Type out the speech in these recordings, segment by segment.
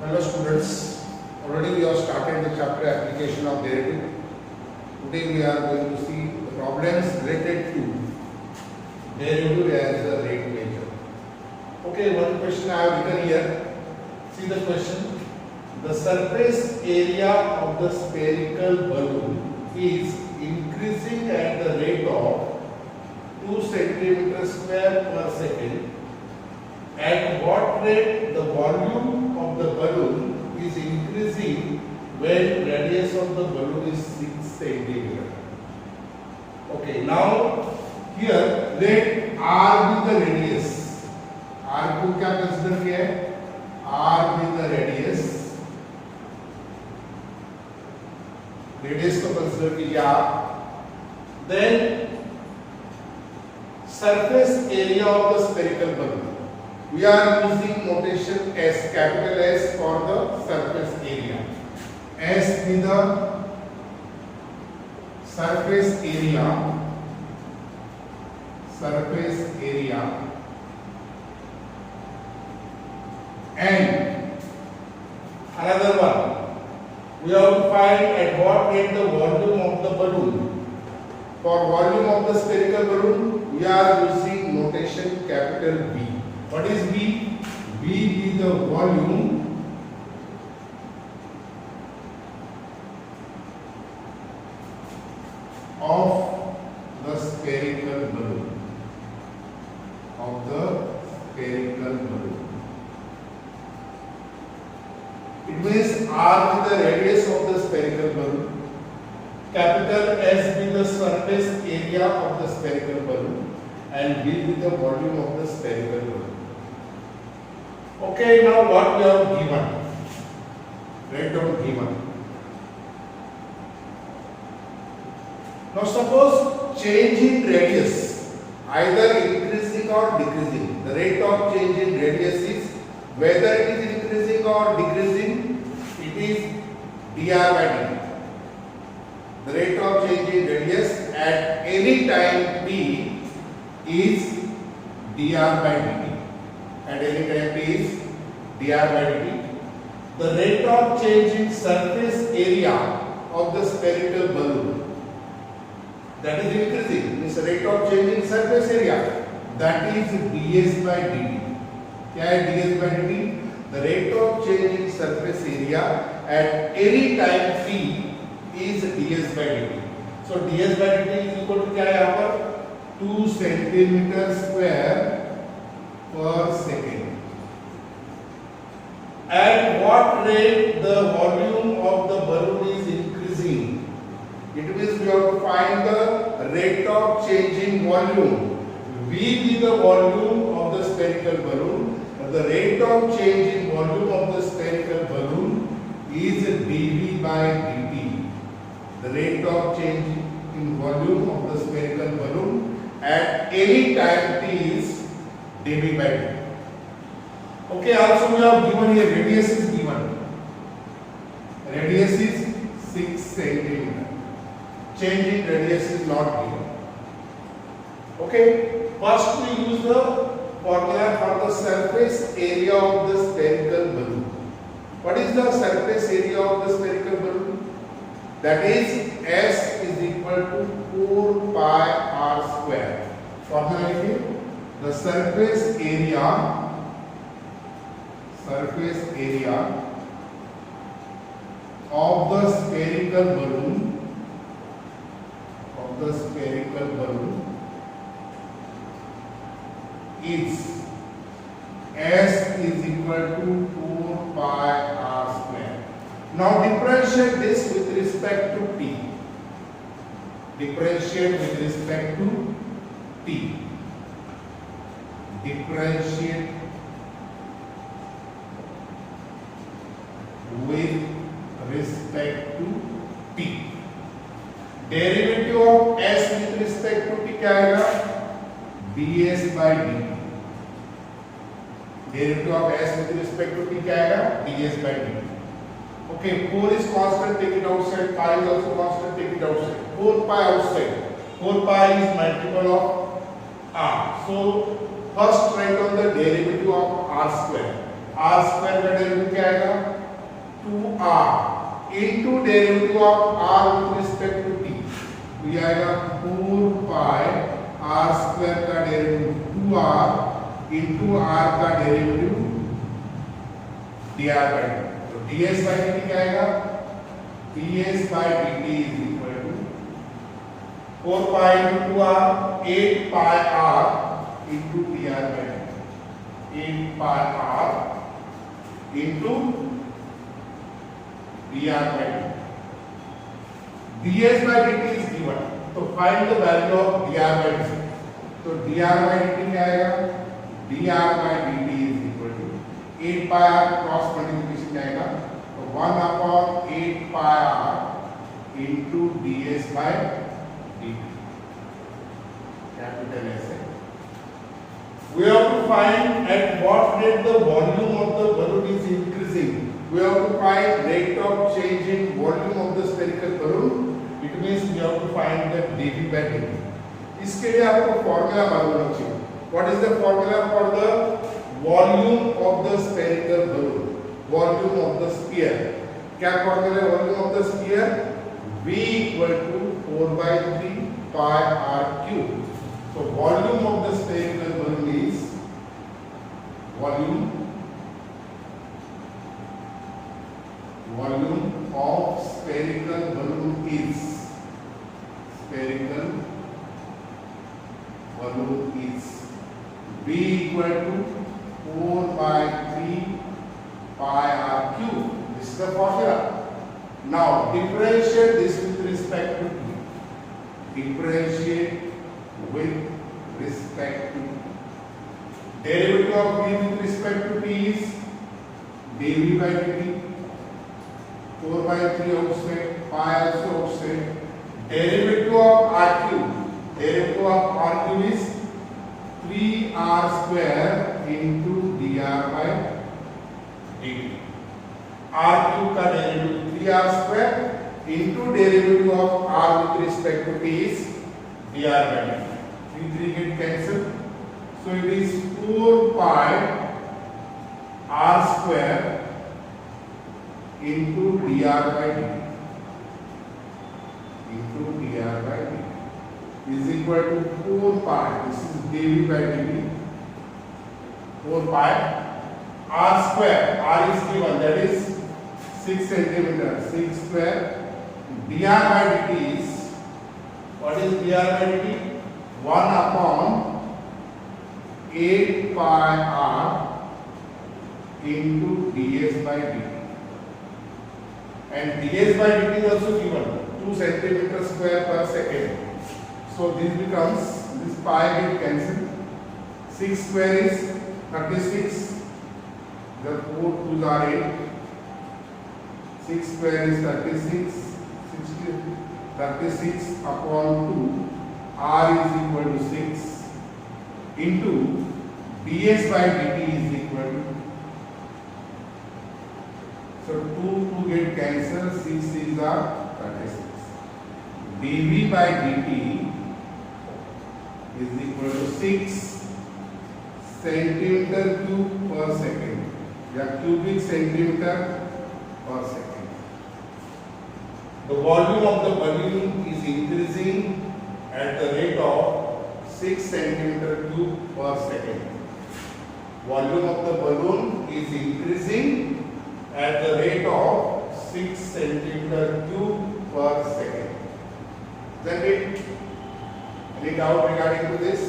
Hello students, already we have started the chapter application of derivative. Today we are going to see the problems related to derivative as a rate measure. Okay, one question I have written here. See the question. The surface area of the spherical balloon is increasing at the rate of 2 centimeters square per second. At what rate the volume of the balloon is increasing when radius of the balloon is 6 centimeter. Okay, now here let R be the radius. R को क्या consider किया है? R be the radius. Radius को consider कीजिए आप. Then surface area of the spherical balloon. We are using notation as capital S for the surface area. S be the surface area and another one. We have to find at what rate the volume of the balloon. For volume of the spherical balloon, we are using notation capital B. What is B? B be the volume of the spherical balloon. It means R be the radius of the spherical balloon. Capital S be the surface area of the spherical balloon. And B be the volume of the spherical balloon. Okay, now what we have given? Write down given. Now suppose change in radius, either increasing or decreasing. The rate of change in radius is whether it is increasing or decreasing, it is dr by dt. The rate of change in radius at any time t is dr by dt. At any time t is dr by dt. The rate of change in surface area of the spherical balloon, that is increasing, means rate of change in surface area, that is ds by dt. क्या है ds by dt? The rate of change in surface area at any time t is ds by dt. So ds by dt is equal to क्या है यहाँ पर? 2 centimeter square per second. At what rate the volume of the balloon is increasing? It means we have to find the rate of change in volume. V be the volume of the spherical balloon. The rate of change in volume of the spherical balloon is dV by dt. The rate of change in volume of the spherical balloon at any time t is dV by dt. Okay, also we have given here radius is given. Radius is 6 centimeter. Change in radius is not given. Okay, first we use the formula for the surface area of the spherical balloon. What is the surface area of the spherical balloon? That is S is equal to 4 pi r square. Formula is the surface area of the spherical balloon is S is equal to 4 pi r square. Now differentiate this with respect to t. Differentiate with respect to t. Differentiate with respect to t. Derivative of S with respect to t क्या आएगा? ds by dt. Derivative of S with respect to t क्या आएगा? ds by dt. Okay, 4 is constant, take it outside. Pi is also constant, take it outside. 4 pi outside. 4 pi is multiple of r. So first write on the derivative of r square. r square का derivative क्या आएगा? 2r into derivative of r with respect to t, तो ये आएगा 4 पाई r square का derivative 2r into r का derivative dr by dt, तो ds by dt क्या आएगा, ds by dt is equal to 4 pi into 2r 8 pi r into dr by dt, 8 pi r into dr by dt. ds by dt is given, तो find the value of dr by dt. तो dr by dt क्या आएगा, dr by dt is equal to 8 pi r cross multiplication क्या आएगा, तो 1 upon 8 pi r into ds by dt, capital S. We have to find at what rate the volume of the balloon is increasing. We have to find rate of change in volume of the spherical balloon. It means we have to find the dV by dt. इसके लिए आपको formula मालूम होना चाहिए. What is the formula for the volume of the spherical balloon? Volume of the sphere. क्या formula है volume of the sphere? V equal to 4 by 3 pi r cube. So volume of the spherical balloon is volume of spherical balloon is V equal to 4 by 3 pi r cube. This is the formula. Now differentiate this with respect to t. Differentiate with respect to derivative of v with respect to t is dv by dt, 4 by 3 outside, pi also outside. Derivative of r cube is 3r square into dr by dt. r cube का derivative 3r square into derivative of r with respect to t is dr by dt. 3 get cancelled, so it is 4 pi r square into dr by dt is equal to 4 pi. This is dv by dt. 4 pi r square. R is given, that is 6 centimeter. 6 square. dr by dt is, what is dr by dt? 1 upon 8 pi r into ds by dt. And ds by dt is also given 2 centimeter square per second. So this becomes, this pi get cancelled. 6 square is 36. The 4 2s are 8. 6 square is 36. 36 upon 2. R is equal to 6 into ds by dt is equal to, so 2 get cancelled, 6 is 36. dv by dt is equal to 6 centimeter cube per second, या cubic centimeter per second. The volume of the balloon is increasing at the rate of 6 centimeter cube per second. Volume of the balloon is increasing at the rate of 6 centimeter cube per second. Then any doubt regarding to this?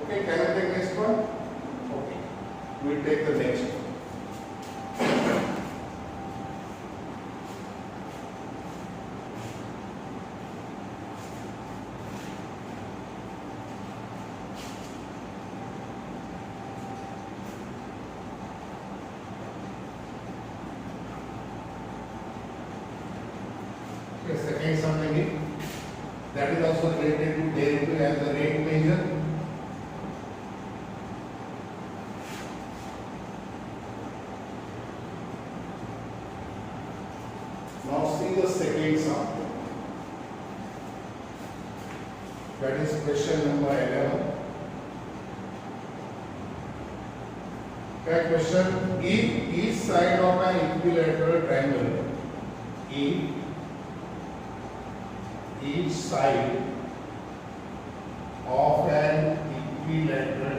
Okay, can I take next one? Okay, we will take the next one. Second something that is also related to derivative as the rate measure. Now see the second sample. That is question number 11. क्या question, if each side of an equilateral triangle, if each side of an equilateral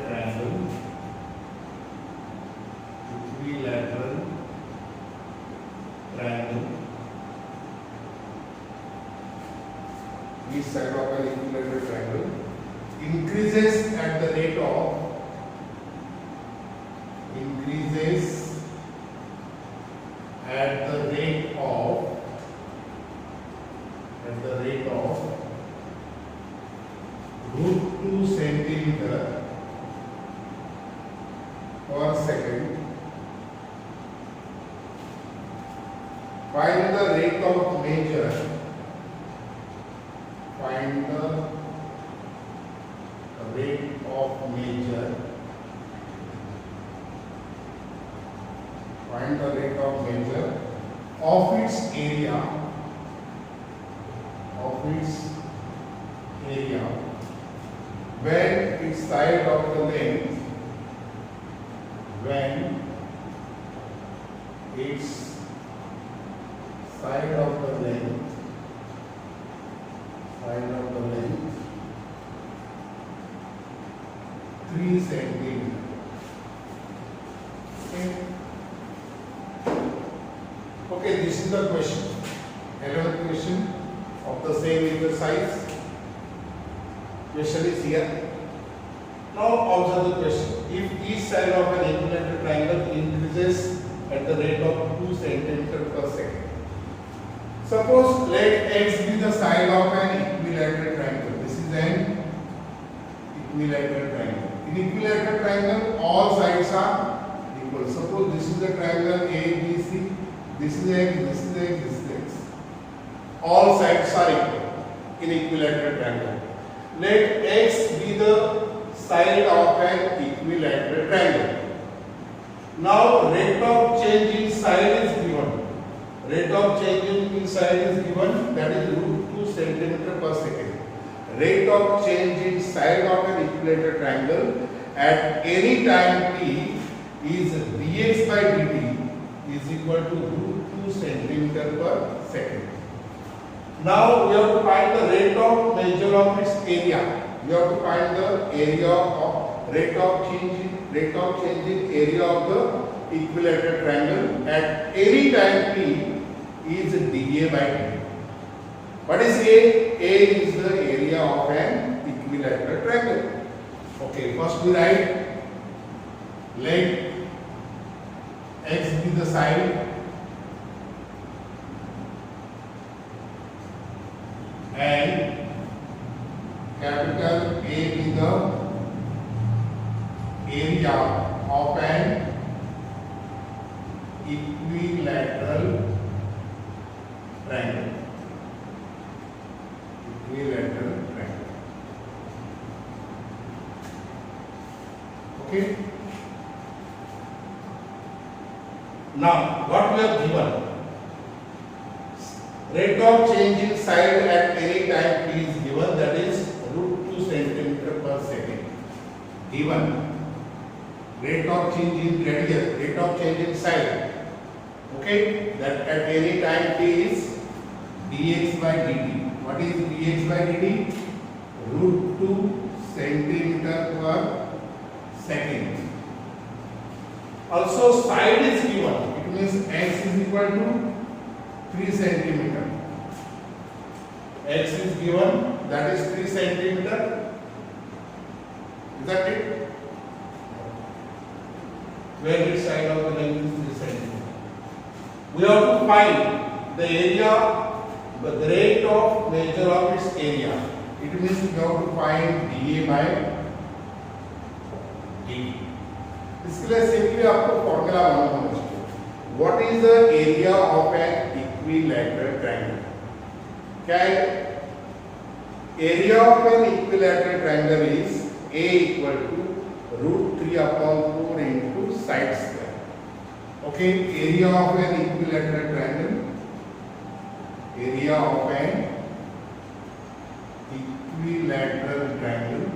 triangle each side of an equilateral triangle increases at the rate of root 2 centimeter per second. Find the rate of major. Find the rate of major. Find the rate of major of its area. When its side of the length. When its side of the length 3 centimeter. Okay, this is the question. 11th question of the same exercise. Question is here. Now observe the question. If each side of an equilateral triangle increases at the rate of 2 centimeter per second. Suppose let x be the side of an equilateral triangle. This is an equilateral triangle. In equilateral triangle, all sides are equal. Suppose this is the triangle ABC. This is x. This is x. This is x. All sides are equal in equilateral triangle. Let x be the side of an equilateral triangle. Now rate of change in side is given. Rate of change in side is given, that is root 2 centimeter per second. Rate of change in side of an equilateral triangle at any time t is dx by dt is equal to root 2 centimeter per second. Now we have to find the rate of measure of its area. We have to find the area of rate of change in area of the equilateral triangle at any time t is dA by dt. What is A? A is the area of an equilateral triangle. Okay, first we write, let x be the side and capital A be the area of an equilateral triangle. Okay. Now what we have given, rate of change in side at any time t is given, that is root 2 centimeter per second. Given rate of change in radius, rate of change in side, okay, that at any time t is dx by dt. What is dx by dt? Root 2 centimeter per second. Also side is given, it means x is equal to 3 centimeter. X is given, that is 3 centimeter. Is that it? Where its side of the length is 3 centimeter. We have to find the area, the rate of measure of its area. It means we have to find dA by dt. इसके लिए simply आपको formula मालूम होना चाहिए. What is the area of an equilateral triangle? क्या है? Area of an equilateral triangle is A equal to root 3 upon 4 into side square. Okay, area of an equilateral triangle. Area of an equilateral triangle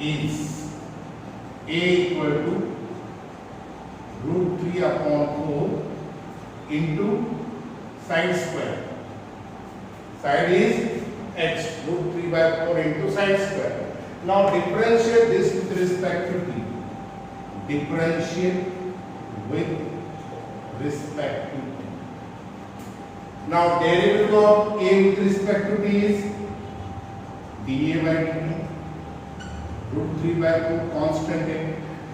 is A equal to root 3 upon 4 into side square. Side is x, root 3 by 4 into side square. Now differentiate this with respect to t. Differentiate with respect to t. Now derivative of a with respect to t is dA by dt. Root 3 by 4 constant है.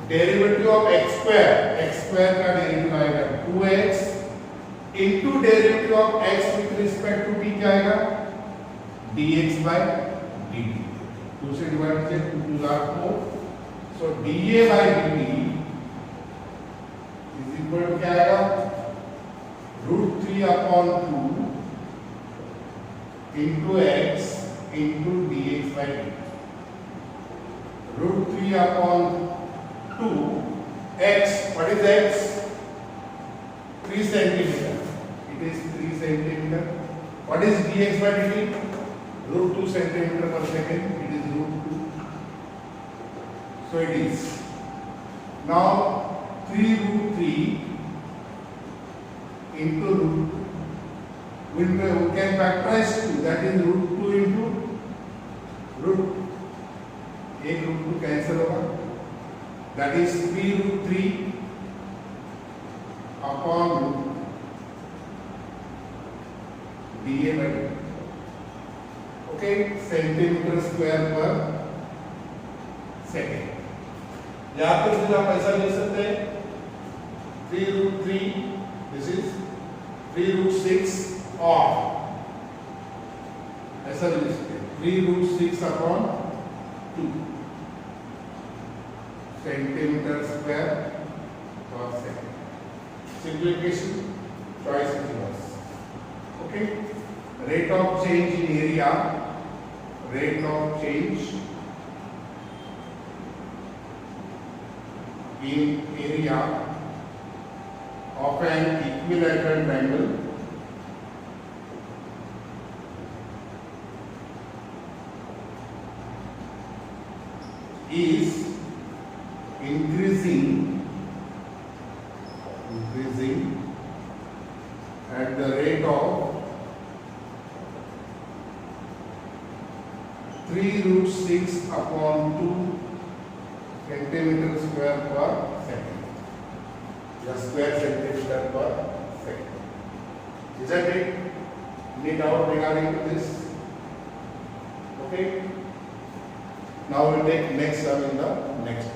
Derivative of x square का derivative आएगा 2x into derivative of x with respect to t क्या आएगा dx by dt. 2 से divide किया 2 2 are 4. So dA by dt is equal to क्या आएगा root 3 upon 2 into x into dx by dt. Root 3 upon 2 x. What is x? 3 centimeter. It is 3 centimeter. What is dx by dt? Root 2 centimeter per second. It is root 2. So it is. Now 3 root 3 into root 2. We can factorize 2. That is root 2 into root. एक root 2 cancel होगा. That is 3 root 3 upon dA by dt. Okay, centimetre square पर second. या तो फिर आप ऐसा लिख सकते हैं 3 root 3 this is 3 root 6 or ऐसा लिख सकते हैं 3 root 6 upon 2 centimeter square per second. Simplification, choice is yours. Okay. Rate of change in area. Rate of change in area of an equilateral triangle is increasing at the rate of 3 root 6 upon 2 centimeter square per second. The square centimeter per second. Isn't it? Any doubt regarding to this? Okay. Now we will take next sum in the next.